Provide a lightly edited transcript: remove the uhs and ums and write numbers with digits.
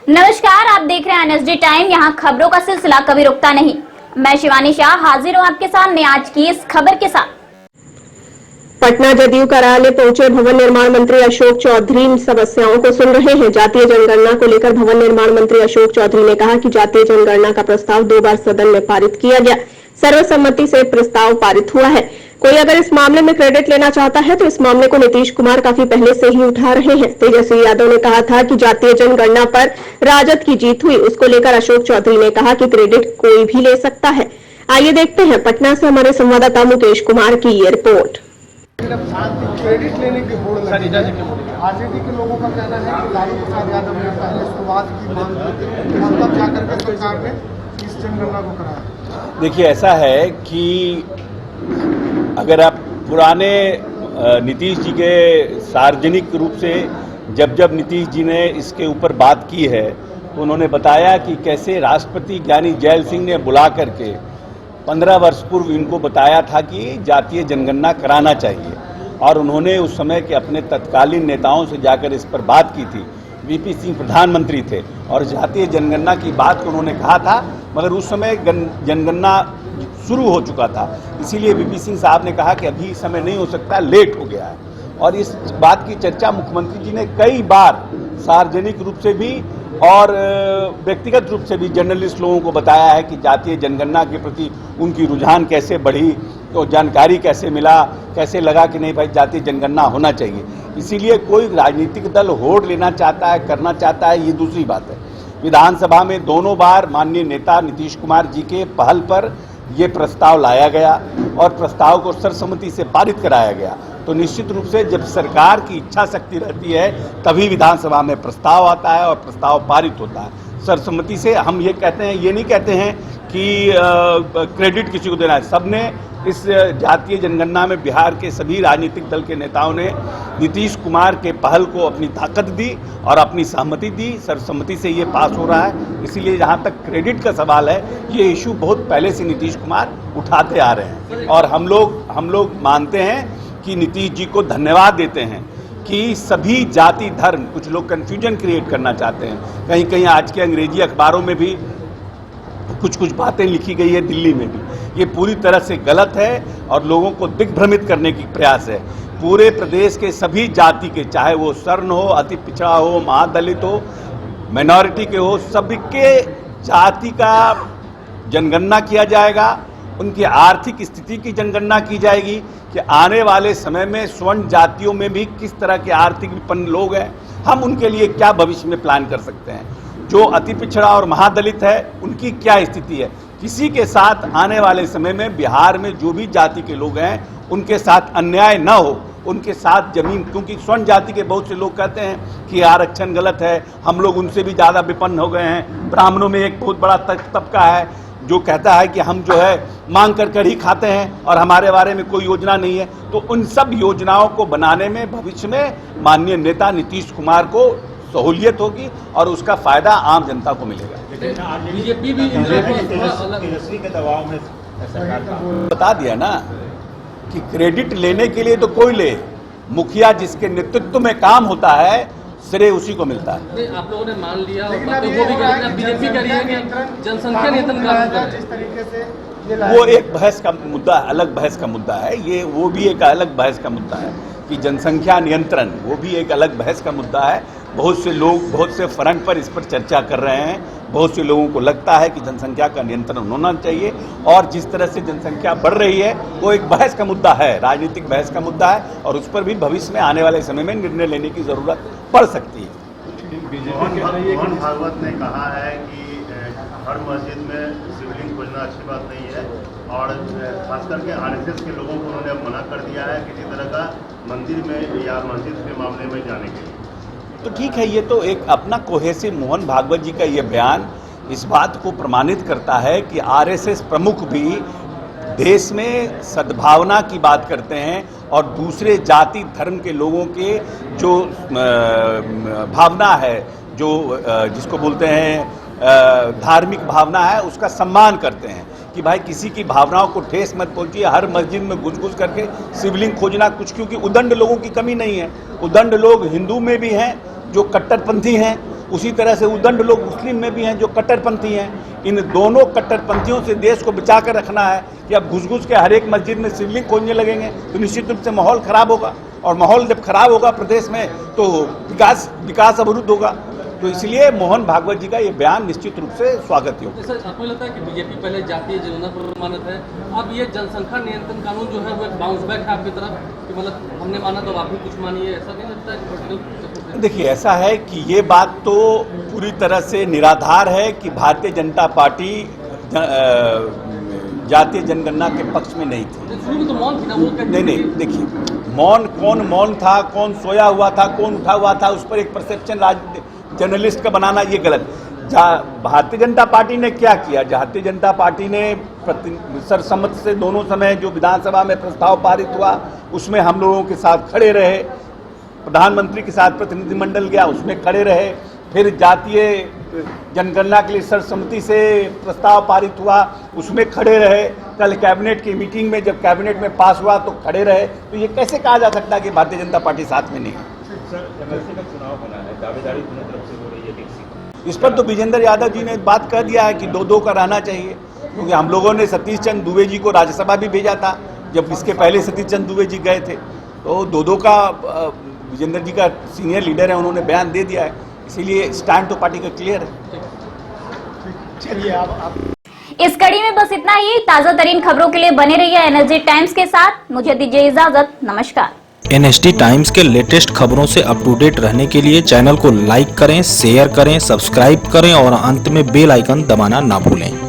नमस्कार, आप देख रहे हैं एनएसडी टाइम। यहाँ खबरों का सिलसिला कभी रुकता नहीं। मैं शिवानी शाह हाजिर हूँ आपके सामने आज की इस खबर के साथ। पटना जदयू कार्यालय पहुंचे भवन निर्माण मंत्री अशोक चौधरी समस्याओं को सुन रहे हैं। जातीय जनगणना को लेकर भवन निर्माण मंत्री अशोक चौधरी ने कहा कि जातीय जनगणना का प्रस्ताव 2 बार सदन में पारित किया गया, सर्वसम्मति से प्रस्ताव पारित हुआ है। कोई अगर इस मामले में क्रेडिट लेना चाहता है तो इस मामले को नीतीश कुमार काफी पहले से ही उठा रहे हैं। तेजस्वी यादव ने कहा था कि जातीय जनगणना पर राजद की जीत हुई, उसको लेकर अशोक चौधरी ने कहा कि क्रेडिट कोई भी ले सकता है। आइए देखते हैं पटना से हमारे संवाददाता मुकेश कुमार की ये रिपोर्ट। क्रेडिट लेने की होड़ लगी है। आरजेडी के लोगों का कहना है कि लालू प्रसाद यादव ने पहले शुरुआत की मांग की और तब जाकर के सरकार ने इस जनगणना को कराया। देखिए, ऐसा है कि अगर आप पुराने नीतीश जी के सार्वजनिक रूप से जब नीतीश जी ने इसके ऊपर बात की है तो उन्होंने बताया कि कैसे राष्ट्रपति ज्ञानी जैल सिंह ने बुला करके 15 वर्ष पूर्व इनको बताया था कि जातीय जनगणना कराना चाहिए, और उन्होंने उस समय के अपने तत्कालीन नेताओं से जाकर इस पर बात की थी। वीपी सिंह प्रधानमंत्री थे और जातीय जनगणना की बात को उन्होंने कहा था, मगर उस समय जनगणना शुरू हो चुका था। इसीलिए वीपी सिंह साहब ने कहा कि अभी समय नहीं हो सकता, लेट हो गया है। और इस बात की चर्चा मुख्यमंत्री जी ने कई बार सार्वजनिक रूप से भी और व्यक्तिगत रूप से भी जर्नलिस्ट लोगों को बताया है कि जातीय जनगणना के प्रति उनकी रुझान कैसे बढ़ी, तो जानकारी कैसे मिला, कैसे लगा कि नहीं भाई जातीय जनगणना होना चाहिए। इसीलिए कोई राजनीतिक दल होड़ लेना चाहता है, करना चाहता है, ये दूसरी बात है। विधानसभा में दोनों बार माननीय नेता नीतीश कुमार जी के पहल पर ये प्रस्ताव लाया गया और प्रस्ताव को सर्वसम्मति से पारित कराया गया। तो निश्चित रूप से जब सरकार की इच्छा शक्ति रहती है तभी विधानसभा में प्रस्ताव आता है और प्रस्ताव पारित होता है सर्वसम्मति से। हम ये कहते हैं, ये नहीं कहते हैं कि क्रेडिट किसी को देना है। सबने इस जातीय जनगणना में बिहार के सभी राजनीतिक दल के नेताओं ने नीतीश कुमार के पहल को अपनी ताकत दी और अपनी सहमति दी। सर्वसम्मति से ये पास हो रहा है। इसीलिए जहाँ तक क्रेडिट का सवाल है, ये इशू बहुत पहले से नीतीश कुमार उठाते आ रहे हैं और हम लोग मानते हैं कि नीतीश जी को धन्यवाद देते हैं कि सभी जाति धर्म, कुछ लोग कन्फ्यूजन क्रिएट करना चाहते हैं। कहीं कहीं आज के अंग्रेजी अखबारों में भी कुछ बातें लिखी गई है, दिल्ली में भी। ये पूरी तरह से गलत है और लोगों को दिग्भ्रमित करने की प्रयास है। पूरे प्रदेश के सभी जाति के, चाहे वो सर्ण हो, अति पिछड़ा हो, महादलित हो, माइनॉरिटी के हो, सभी के जाति का जनगणना किया जाएगा। उनकी आर्थिक स्थिति की जनगणना की जाएगी कि आने वाले समय में स्वर्ण जातियों में भी किस तरह के आर्थिक विपन्न लोग हैं, हम उनके लिए क्या भविष्य में प्लान कर सकते हैं। जो अति पिछड़ा और महादलित है उनकी क्या स्थिति है। किसी के साथ आने वाले समय में बिहार में जो भी जाति के लोग हैं उनके साथ अन्याय न हो, उनके साथ जमीन, क्योंकि स्वर्ण जाति के बहुत से लोग कहते हैं कि आरक्षण गलत है, हम लोग उनसे भी ज़्यादा विपन्न हो गए हैं। ब्राह्मणों में एक बहुत बड़ा तबका है जो कहता है कि हम जो है मांग कर ही खाते हैं और हमारे बारे में कोई योजना नहीं है। तो उन सब योजनाओं को बनाने में भविष्य में माननीय नेता नीतीश कुमार को सहूलियत होगी और उसका फायदा आम जनता को मिलेगा। बीजेपी भी तेजस्वी के दबाव में सरकार का बता दिया ना कि क्रेडिट लेने के लिए तो कोई ले, मुखिया जिसके नेतृत्व में काम होता है श्रेय उसी को मिलता है। आप लोगों ने मान लिया और वो भी बीजेपी कह रही है कि जनसंख्या नियंत्रण कानून जिस तरीके से वो एक बहस का मुद्दा, अलग बहस का मुद्दा है। ये वो भी एक अलग बहस का मुद्दा है कि जनसंख्या नियंत्रण, वो भी एक अलग बहस का मुद्दा है। बहुत से लोग बहुत से फ्रंट पर इस पर चर्चा कर रहे हैं। बहुत से लोगों को लगता है कि जनसंख्या का नियंत्रण होना चाहिए और जिस तरह से जनसंख्या बढ़ रही है वो एक बहस का मुद्दा है, राजनीतिक बहस का मुद्दा है और उस पर भी भविष्य में आने वाले समय में निर्णय लेने की जरूरत पड़ सकती है। मोहन भागवत ने कहा है कि हर मस्जिद में शिवलिंग खोजना अच्छी बात नहीं है और खास करके आरएसएस के लोगों को उन्होंने अब मना कर दिया है किसी तरह का मंदिर में या मस्जिद के मामले में जाने के लिए। तो ठीक है, ये तो एक अपना कोहेसिव मोहन भागवत जी का ये बयान इस बात को प्रमाणित करता है कि आरएसएस प्रमुख भी देश में सद्भावना की बात करते हैं और दूसरे जाति धर्म के लोगों के जो भावना है, जो जिसको बोलते हैं धार्मिक भावना है, उसका सम्मान करते हैं कि भाई किसी की भावनाओं को ठेस मत पहुंचिए। हर मस्जिद में घुस करके शिवलिंग खोजना कुछ, क्योंकि उदंड लोगों की कमी नहीं है। उदंड लोग हिंदू में भी हैं जो कट्टरपंथी हैं उसी तरह से उदंड लोग मुस्लिम में भी हैं जो कट्टरपंथी हैं। इन दोनों कट्टरपंथियों से देश को बचा कर रखना है कि अब घुस घुस के हर एक मस्जिद में शिवलिंग खोजने लगेंगे तो निश्चित रूप से माहौल खराब होगा, और माहौल जब खराब होगा प्रदेश में तो विकास अवरुद्ध होगा। तो इसलिए मोहन भागवत जी का ये बयान निश्चित रूप से स्वागत योग्य। सर, आपको लगता है कि बीजेपी पहले जातीय जनगणना पर मानत है, अब ये जनसंख्या नियंत्रण कानून जो है वो एक बाउंस बैक है आपकी तरफ कि मतलब हमने माना तो आप भी कुछ मानिए, ऐसा नहीं लगता है? देखिए, ऐसा है कि ये बात तो पूरी तरह से निराधार है कि भारतीय जनता पार्टी जातीय जनगणना के पक्ष में नहीं थी। शुरू में तो मौन थी ना वो? नहीं, देखिए, कौन मौन था, कौन सोया हुआ था, कौन उठा हुआ था, उस पर एक परसेप्शन जर्नलिस्ट का बनाना ये गलत। भारतीय जनता पार्टी ने क्या किया? भारतीय जनता पार्टी ने सर्वसम्मति से दोनों समय जो विधानसभा में प्रस्ताव पारित हुआ उसमें हम लोगों के साथ खड़े रहे, प्रधानमंत्री के साथ प्रतिनिधिमंडल गया उसमें खड़े रहे, फिर जातीय जनगणना के लिए सर्वसम्मति से प्रस्ताव पारित हुआ उसमें खड़े रहे, कल कैबिनेट की मीटिंग में जब कैबिनेट में पास हुआ तो खड़े रहे। तो ये कैसे कहा जा सकता है कि भारतीय जनता पार्टी साथ में नहीं है? इस पर तो विजेंद्र यादव जी ने बात कर दिया है कि 2-2 का रहना चाहिए, क्योंकि हम लोगों ने सतीश चंद्र दुबे जी को राज्यसभा भी भेजा था जब इसके पहले सतीश चंद्र दुबे जी गए थे। तो 2-2 का विजेंद्र जी का सीनियर लीडर है, उन्होंने बयान दे दिया है, इसीलिए स्टैंड तो पार्टी का क्लियर है। चलिए आप इस कड़ी में बस इतना ही। ताजा तरीन खबरों के लिए बने रहिए एनएसडी टाइम्स के साथ। मुझे दीजिए इजाजत, नमस्कार। एनएसडी टाइम्स के लेटेस्ट खबरों से अप टू डेट रहने के लिए चैनल को लाइक करें, शेयर करें, सब्सक्राइब करें और अंत में बेल आइकन दबाना ना भूलें।